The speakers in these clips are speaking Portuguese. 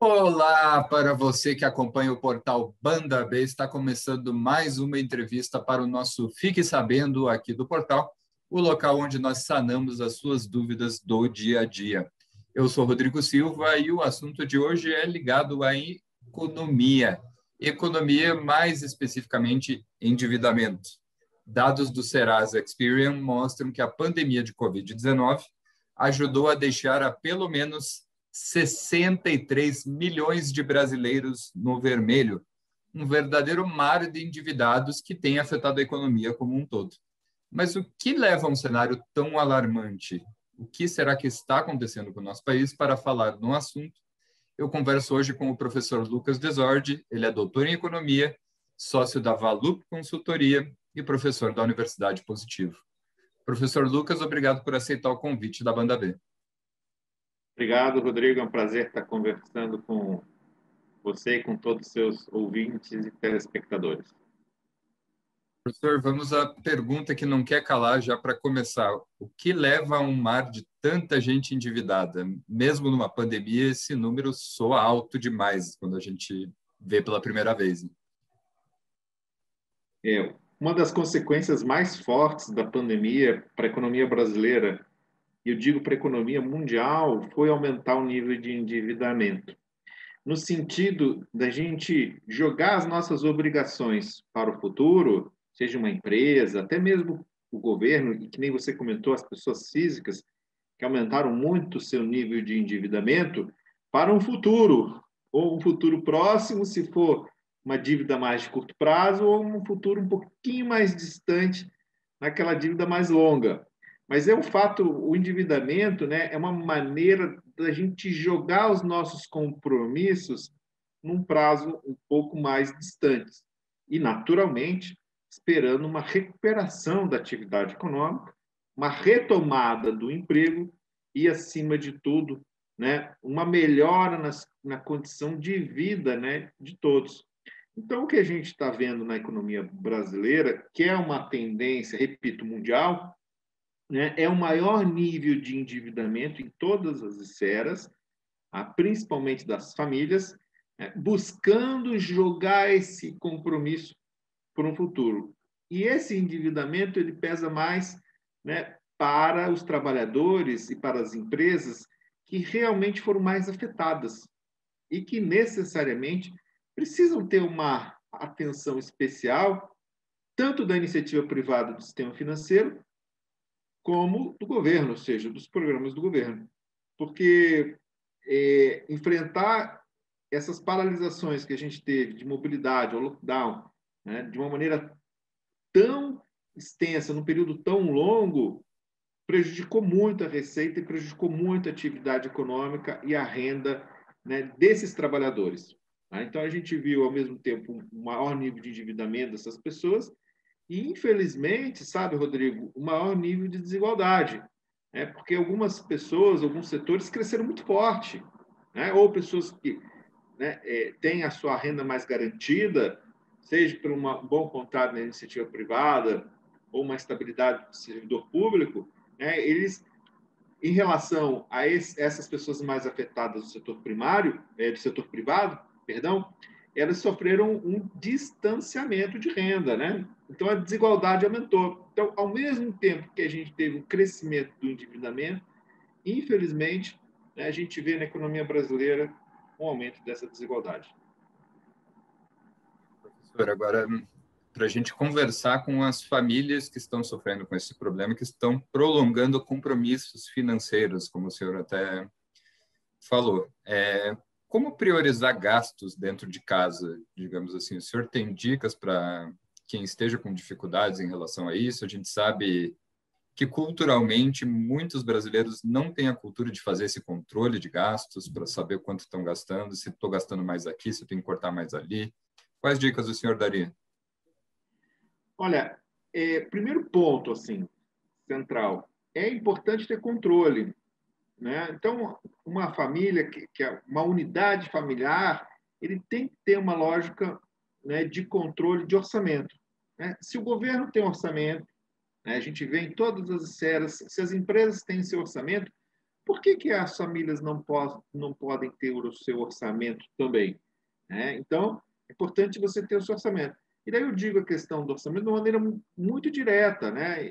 Olá para você que acompanha o portal Banda B. Está começando mais uma entrevista para o nosso Fique Sabendo aqui do portal, o local onde nós sanamos as suas dúvidas do dia a dia. Eu sou Rodrigo Silva e o assunto de hoje é ligado à economia. Economia, mais especificamente endividamento. Dados do Serasa Experian mostram que a pandemia de Covid-19 ajudou a deixar a pelo menos 63 milhões de brasileiros no vermelho, um verdadeiro mar de endividados que tem afetado a economia como um todo. Mas o que leva a um cenário tão alarmante? O que será que está acontecendo com o nosso país? Para falar no assunto, eu converso hoje com o professor Lucas Desordi, ele é doutor em economia, sócio da Valup Consultoria e professor da Universidade Positivo. Professor Lucas, obrigado por aceitar o convite da Banda B. Obrigado, Rodrigo. É um prazer estar conversando com você e com todos os seus ouvintes e telespectadores. Professor, vamos à pergunta que não quer calar já para começar. O que leva a um mar de tanta gente endividada? Mesmo numa pandemia, esse número soa alto demais quando a gente vê pela primeira vez. Uma das consequências mais fortes da pandemia para a economia brasileira, e eu digo para a economia mundial, foi aumentar o nível de endividamento. No sentido da gente jogar as nossas obrigações para o futuro, seja uma empresa, até mesmo o governo, e que nem você comentou, as pessoas físicas, que aumentaram muito o seu nível de endividamento, para um futuro, ou um futuro próximo, se for uma dívida mais de curto prazo, ou um futuro um pouquinho mais distante, naquela dívida mais longa. Mas é um fato, o endividamento, né, é uma maneira da gente jogar os nossos compromissos num prazo um pouco mais distante. E, naturalmente, esperando uma recuperação da atividade econômica, uma retomada do emprego e, acima de tudo, né, uma melhora na condição de vida, né, de todos. Então, o que a gente está vendo na economia brasileira, que é uma tendência, repito, mundial, né, é o maior nível de endividamento em todas as esferas, principalmente das famílias, né, buscando jogar esse compromisso para um futuro. E esse endividamento ele pesa mais, né, para os trabalhadores e para as empresas que realmente foram mais afetadas e que necessariamente precisam ter uma atenção especial, tanto da iniciativa privada do sistema financeiro, como do governo, ou seja, dos programas do governo. Porque enfrentar essas paralisações que a gente teve de mobilidade, ou lockdown, né, de uma maneira tão extensa, num período tão longo, prejudicou muito a receita e prejudicou muito a atividade econômica e a renda, né, desses trabalhadores. Então, a gente viu, ao mesmo tempo, um maior nível de endividamento dessas pessoas e, infelizmente, sabe, Rodrigo, o maior nível de desigualdade, né? Porque algumas pessoas, alguns setores cresceram muito forte, né? Ou pessoas que, né, têm a sua renda mais garantida, seja por um bom contrato na iniciativa privada ou uma estabilidade do servidor público, né? Eles, em relação a essas pessoas mais afetadas do setor primário, do setor privado, perdão, elas sofreram um distanciamento de renda, né? Então a desigualdade aumentou. Então, ao mesmo tempo que a gente teve um crescimento do endividamento, infelizmente, né, a gente vê na economia brasileira um aumento dessa desigualdade. Professor, agora, para a gente conversar com as famílias que estão sofrendo com esse problema, que estão prolongando compromissos financeiros, como o senhor até falou. Como priorizar gastos dentro de casa, digamos assim? O senhor tem dicas para quem esteja com dificuldades em relação a isso? A gente sabe que culturalmente muitos brasileiros não têm a cultura de fazer esse controle de gastos para saber quanto estão gastando, se estou gastando mais aqui, se eu tenho que cortar mais ali. Quais dicas o senhor daria? Olha, primeiro ponto, assim, central, é importante ter controle, né? Então, uma família, que é uma unidade familiar, ele tem que ter uma lógica, né, de controle de orçamento, né? Se o governo tem orçamento, né, a gente vê em todas as esferas, se as empresas têm seu orçamento, Por que as famílias não podem ter o seu orçamento também? Então, é importante você ter o seu orçamento. E daí eu digo a questão do orçamento de uma maneira muito direta, né?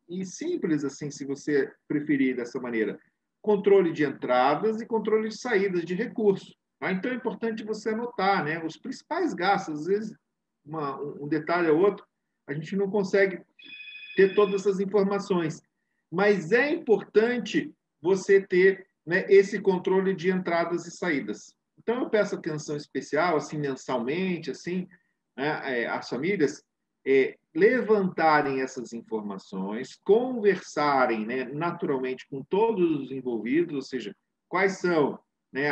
E simples, assim, se você preferir dessa maneira. Controle de entradas e controle de saídas de recursos. Então, é importante você anotar, né? Os principais gastos. Às vezes, um detalhe ou outro, a gente não consegue ter todas essas informações. Mas é importante você ter, né, esse controle de entradas e saídas. Então, eu peço atenção especial, assim, mensalmente, assim, né, às famílias, levantarem essas informações, conversarem, né, naturalmente com todos os envolvidos, ou seja, quais são, né,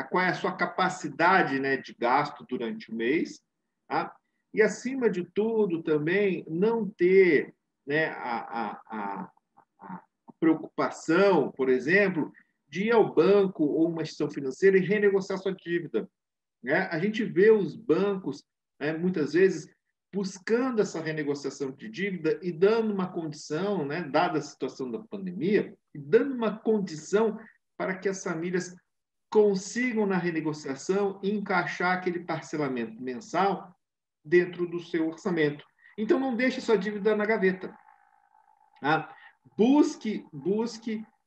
qual é a sua capacidade, né, de gasto durante o mês, tá? E, acima de tudo, também não ter, né, a preocupação, por exemplo, de ir ao banco ou uma instituição financeira e renegociar sua dívida. A gente vê os bancos, muitas vezes, buscando essa renegociação de dívida e dando uma condição, né, dada a situação da pandemia, e dando uma condição para que as famílias consigam, na renegociação, encaixar aquele parcelamento mensal dentro do seu orçamento. Então, não deixe sua dívida na gaveta. Tá? Busque,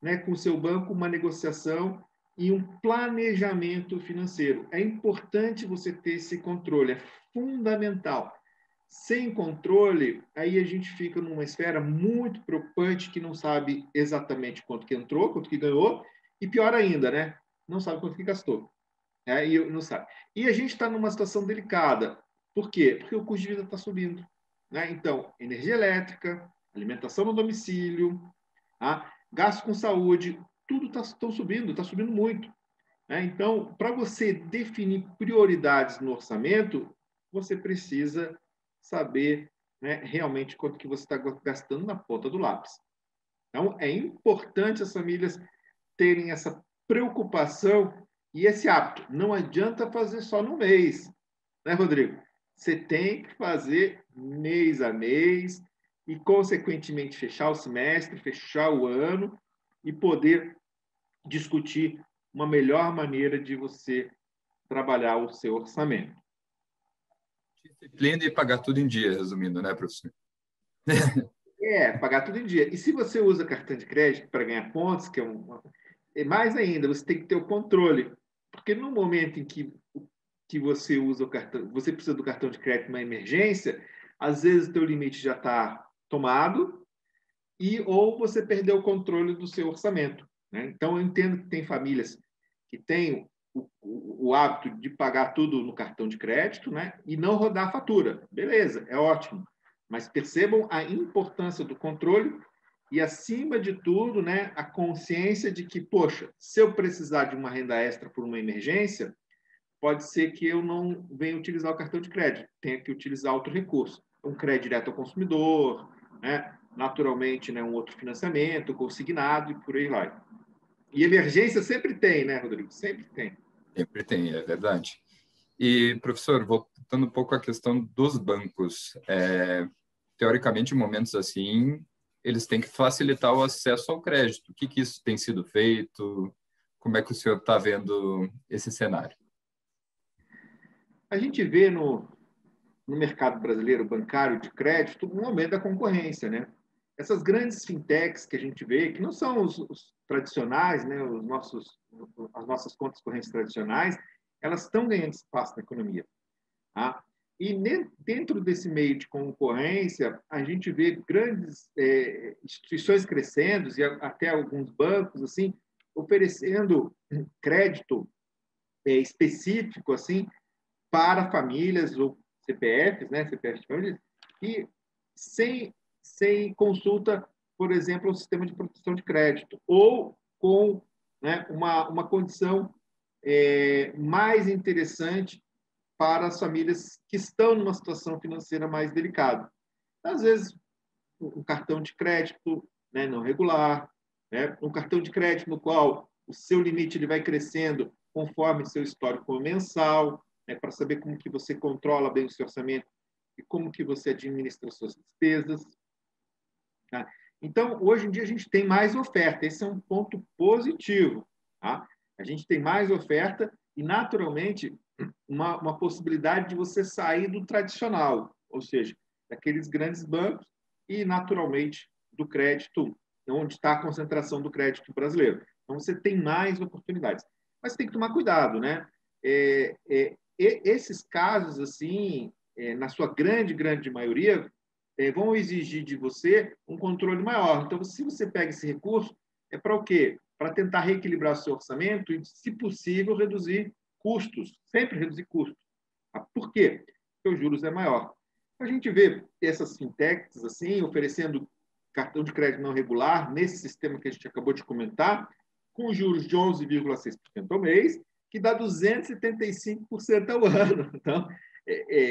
né, com o seu banco uma negociação e um planejamento financeiro. É importante você ter esse controle, é fundamental. Sem controle, aí a gente fica numa esfera muito preocupante, que não sabe exatamente quanto que entrou, quanto que ganhou, e pior ainda, né? Não sabe quanto que gastou. E não sabe. E a gente está numa situação delicada. Por quê? Porque o custo de vida está subindo. Então, energia elétrica, alimentação no domicílio, gasto com saúde, tudo está subindo, está subindo muito. Então, para você definir prioridades no orçamento, você precisa saber, né, realmente quanto que você está gastando na ponta do lápis. Então, é importante as famílias terem essa preocupação e esse hábito. Não adianta fazer só no mês, né, Rodrigo? Você tem que fazer mês a mês e, consequentemente, fechar o semestre, fechar o ano e poder discutir uma melhor maneira de você trabalhar o seu orçamento. Disciplina e pagar tudo em dia, resumindo, né, professor? Pagar tudo em dia. E se você usa cartão de crédito para ganhar pontos, que mais ainda, você tem que ter o controle. Porque no momento em que você usa o cartão, você precisa do cartão de crédito numa emergência, às vezes o teu limite já está tomado ou você perdeu o controle do seu orçamento. Então, eu entendo que tem famílias que têm o hábito de pagar tudo no cartão de crédito, e não rodar a fatura. Beleza, é ótimo. Mas percebam a importância do controle e, acima de tudo, a consciência de que, poxa, se eu precisar de uma renda extra por uma emergência, pode ser que eu não venha utilizar o cartão de crédito, tenha que utilizar outro recurso. Um crédito direto ao consumidor, naturalmente, um outro financiamento, consignado e por aí vai. E emergência sempre tem, né, Rodrigo? Sempre tem. Sempre tem, é verdade. E, professor, voltando um pouco à questão dos bancos, teoricamente, em momentos assim, eles têm que facilitar o acesso ao crédito. O que isso tem sido feito? Como é que o senhor está vendo esse cenário? A gente vê no mercado brasileiro bancário de crédito um aumento da concorrência, né? Essas grandes fintechs que a gente vê, que não são os tradicionais, né, as nossas contas correntes tradicionais, elas estão ganhando espaço na economia. Tá? E dentro desse meio de concorrência, a gente vê grandes instituições crescendo e até alguns bancos assim oferecendo crédito específico assim para famílias ou CPFs, né, CPFs de famílias, e sem consulta, por exemplo, ao sistema de proteção de crédito, ou com, né, uma condição mais interessante para as famílias que estão numa situação financeira mais delicada. Às vezes, um cartão de crédito, né, não regular, né, um cartão de crédito no qual o seu limite ele vai crescendo conforme seu histórico mensal, para saber como que você controla bem o seu orçamento e como que você administra as suas despesas. Tá? Então, hoje em dia, a gente tem mais oferta. Esse é um ponto positivo. Tá? A gente tem mais oferta e, naturalmente, uma possibilidade de você sair do tradicional, ou seja, daqueles grandes bancos e, naturalmente, do crédito, onde está a concentração do crédito brasileiro. Então, você tem mais oportunidades. Mas tem que tomar cuidado, né? Esses casos, assim, na sua grande maioria, vão exigir de você um controle maior. Então, se você pega esse recurso, é para o quê? Para tentar reequilibrar o seu orçamento e, se possível, reduzir custos, sempre reduzir custos. Por quê? Porque os juros é maior. A gente vê essas fintechs assim, oferecendo cartão de crédito não regular nesse sistema que a gente acabou de comentar, com juros de 11,6% ao mês, que dá 275% ao ano. Então,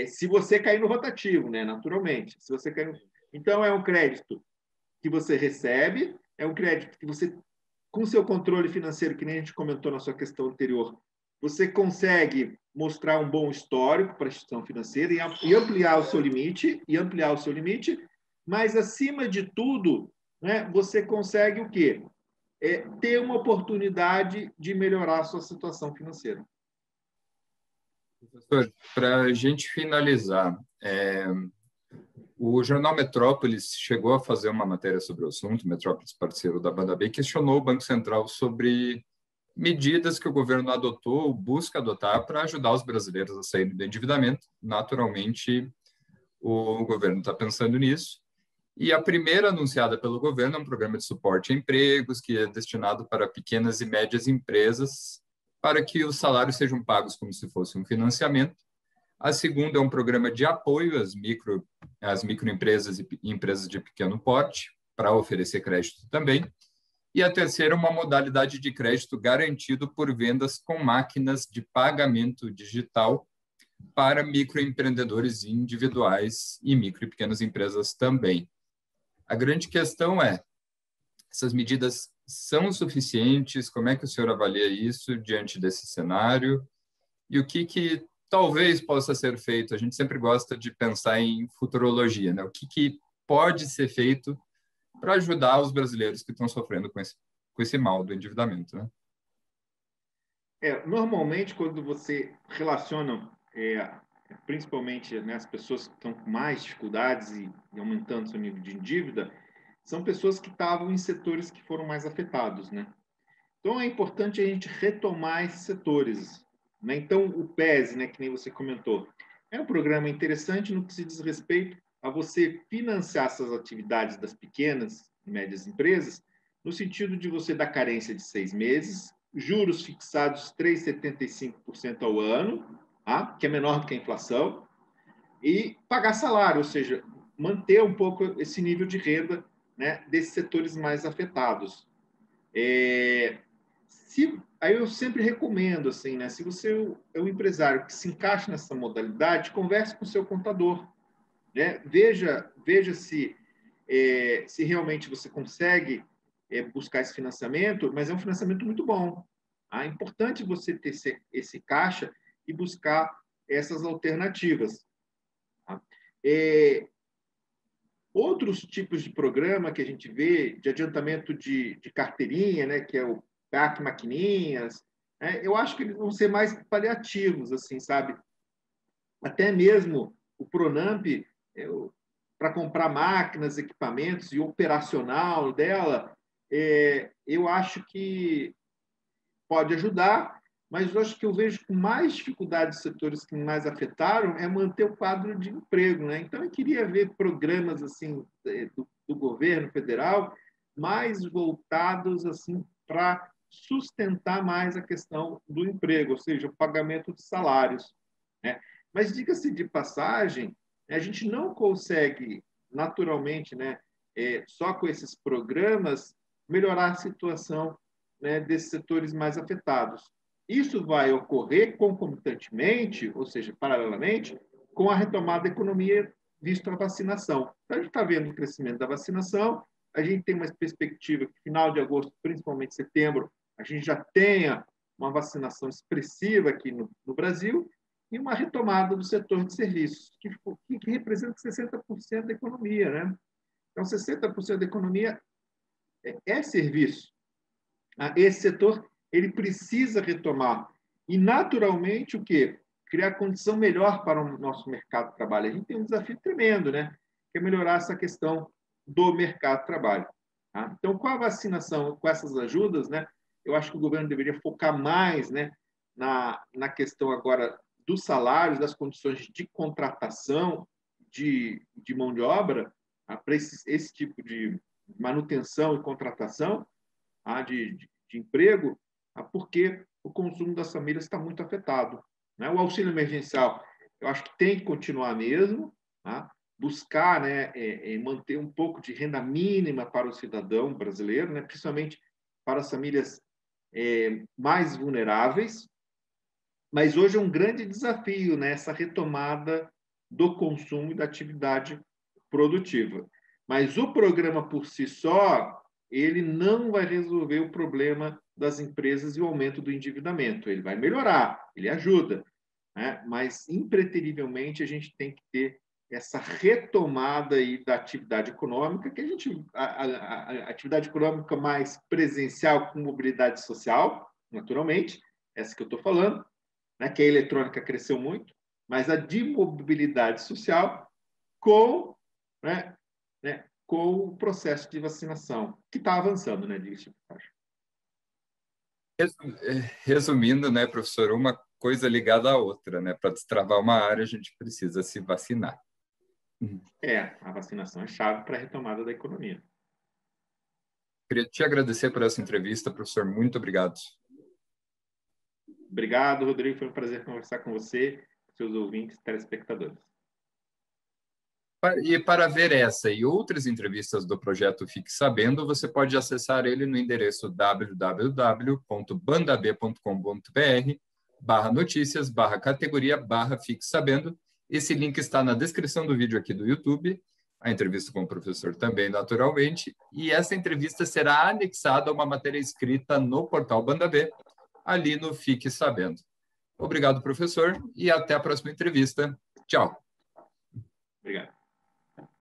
se você cair no rotativo, né, naturalmente. Se você cair no... Então, é um crédito que você recebe, é um crédito que você, com seu controle financeiro, que nem a gente comentou na sua questão anterior, você consegue mostrar um bom histórico para a instituição financeira e ampliar o seu limite, mas, acima de tudo, né, você consegue o quê? Ter uma oportunidade de melhorar a sua situação financeira. Professor, para a gente finalizar, o jornal Metrópolis chegou a fazer uma matéria sobre o assunto, Metrópolis, parceiro da Banda B, questionou o Banco Central sobre medidas que o governo adotou, busca adotar para ajudar os brasileiros a saírem do endividamento. Naturalmente, o governo está pensando nisso. E a primeira anunciada pelo governo é um programa de suporte a empregos, que é destinado para pequenas e médias empresas, para que os salários sejam pagos como se fosse um financiamento. A segunda é um programa de apoio às microempresas e empresas de pequeno porte, para oferecer crédito também. E a terceira é uma modalidade de crédito garantido por vendas com máquinas de pagamento digital para microempreendedores individuais e micro e pequenas empresas também. A grande questão é, essas medidas são suficientes? Como é que o senhor avalia isso diante desse cenário? E o que talvez possa ser feito? A gente sempre gosta de pensar em futurologia, né? O que pode ser feito para ajudar os brasileiros que estão sofrendo com esse mal do endividamento, né? Normalmente, quando você relaciona, principalmente, né, as pessoas que estão com mais dificuldades e aumentando seu nível de dívida, são pessoas que estavam em setores que foram mais afetados, né? Então, é importante a gente retomar esses setores, né? Então, o PES, né, que nem você comentou, é um programa interessante no que se diz respeito a você financiar essas atividades das pequenas e médias empresas, no sentido de você dar carência de 6 meses, juros fixados 3,75% ao ano, tá? Que é menor do que a inflação, e pagar salário, ou seja, manter um pouco esse nível de renda, né, desses setores mais afetados. Aí eu sempre recomendo, assim, né, se você é um empresário que se encaixa nessa modalidade, converse com o seu contador, né? Veja se realmente você consegue buscar esse financiamento, mas é um financiamento muito bom. É importante você ter esse caixa e buscar essas alternativas. Tá? Outros tipos de programa que a gente vê, de adiantamento de carteirinha, né, que é o PAC Maquininhas, né, eu acho que eles vão ser mais paliativos, assim, sabe? Até mesmo o Pronamp, para comprar máquinas, equipamentos e operacional dela, eu acho que pode ajudar, mas eu acho que eu vejo com mais dificuldade os setores que mais afetaram é manter o quadro de emprego, né? Então eu queria ver programas assim do governo federal mais voltados assim para sustentar mais a questão do emprego, ou seja, o pagamento de salários, né? Mas diga-se de passagem, a gente não consegue naturalmente, né, só com esses programas melhorar a situação, né, desses setores mais afetados. Isso vai ocorrer concomitantemente, ou seja, paralelamente, com a retomada da economia visto a vacinação. Então, a gente está vendo o crescimento da vacinação, a gente tem uma perspectiva que final de agosto, principalmente setembro, a gente já tenha uma vacinação expressiva aqui no Brasil e uma retomada do setor de serviços, que representa 60% da economia, né? Então, 60% da economia é serviço. Esse setor ele precisa retomar. E, naturalmente, o quê? Criar condição melhor para o nosso mercado de trabalho. A gente tem um desafio tremendo, né? Que é melhorar essa questão do mercado de trabalho. Tá? Então, com a vacinação, com essas ajudas, né? Eu acho que o governo deveria focar mais, né? Na questão agora dos salários, das condições de contratação de mão de obra, tá? Para esse tipo de manutenção e contratação, tá? de emprego, tá? Porque o consumo das famílias está muito afetado. Né? O auxílio emergencial, eu acho que tem que continuar mesmo, tá? Buscar, né, manter um pouco de renda mínima para o cidadão brasileiro, né? Principalmente para as famílias mais vulneráveis. Mas hoje é um grande desafio, né, essa retomada do consumo e da atividade produtiva. Mas o programa por si só, ele não vai resolver o problema das empresas e o aumento do endividamento. Ele vai melhorar, ele ajuda, né? Mas, impreterivelmente, a gente tem que ter essa retomada aí da atividade econômica, que a atividade econômica mais presencial com mobilidade social, naturalmente, essa que eu estou falando, né, que a eletrônica cresceu muito, mas a de mobilidade social com, com o processo de vacinação, que está avançando, né, disso. Resumindo, né, professor, uma coisa ligada à outra, né? Para destravar uma área, a gente precisa se vacinar. A vacinação é chave para a retomada da economia. Queria te agradecer por essa entrevista, professor. Muito obrigado. Obrigado, Rodrigo. Foi um prazer conversar com você, seus ouvintes e telespectadores. E para ver essa e outras entrevistas do projeto Fique Sabendo, você pode acessar ele no endereço www.bandab.com.br/notícias/categoria/Fique Sabendo. Esse link está na descrição do vídeo aqui do YouTube, a entrevista com o professor também, naturalmente, e essa entrevista será anexada a uma matéria escrita no portal Banda B, ali no Fique Sabendo. Obrigado, professor, e até a próxima entrevista. Tchau. Obrigado.